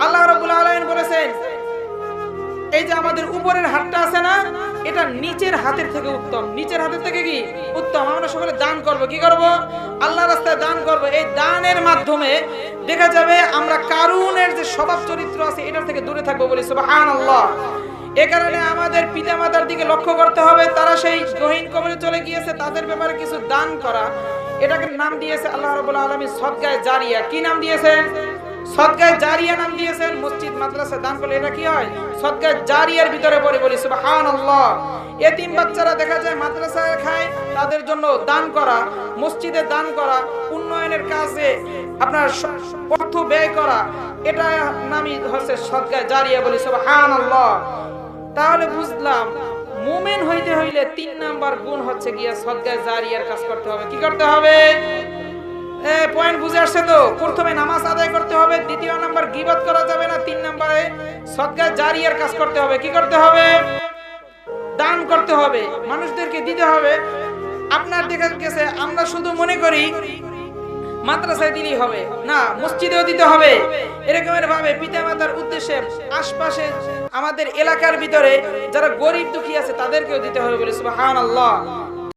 আল্লাহ রাব্বুল আলামিন বলেছেন এই যে আমাদের উপরের হাতটা আছে না, এটা নিচের হাতের থেকে উত্তম। নিচের হাতের থেকে কি উত্তম? আমরা সকলে দান করব। কি করব? আল্লাহর রাস্তায় দান করব। এই দানের মাধ্যমে দেখা যাবে আমরা কারুনের যে স্বভাব চরিত্র আছে এটার থেকে দূরে থাকবো, বলি সুবহানাল্লাহ। এ কারণে আমাদের পিতামাতার দিকে লক্ষ্য করতে হবে, তারা সেই গহীন কবরে চলে গিয়েছে, তাদের ব্যাপারে কিছু দান করা। এটাকে নাম দিয়েছে আল্লাহ রাব্বুল আলামিন সদকায়ে জারিয়া। কি নাম দিয়েছেন? সদকায়ে জারিয়া নাম দিয়েছেন। মসজিদ মাদ্রাসা দান করলে এটা কি হয়? সদকায়ে জারিয়ার ভিতরে পড়ে, বলি সুবহানাল্লাহ। এতিম বাচ্চারা দেখা যায় মাদ্রাসায় খায়, তাদের জন্য দান করা, মসজিদে দান করা, উন্নয়নের কাজে আপনার অর্থ ব্যয় করা, এটা নামই হচ্ছে সদকায়ে জারিয়া, বলি সুবহানাল্লাহ। তাহলে বুঝলাম মুমিন হইতে হইলে 3 নাম্বার গুণ হচ্ছে গিয়া সদকায়ে জারিয়ার কাজ করতে হবে। কি করতে হবে? পয়েন্ট বুঝে আসছে তো? প্রথমে নামাজ আদায় করতে হবে, দ্বিতীয় নাম্বার গীবত করা যাবে না, 3 নম্বরে সদকায়ে জারিয়ার কাজ করতে হবে। কি করতে হবে? দান করতে হবে, মানুষদেরকে দিতে হবে। আপনার দেখা গেছে আমরা শুধু মনে করি মাদ্রাসায় দিলেই হবে না, মসজিদেও দিতে হবে। এরকমের ভাবে পিতামাতার উদ্দেশ্যে আশপাশে আমাদের এলাকার ভিতরে যারা গরিব দুঃখী আছে তাদেরকেও দিতে হবে, বলে সুবহানাল্লাহ।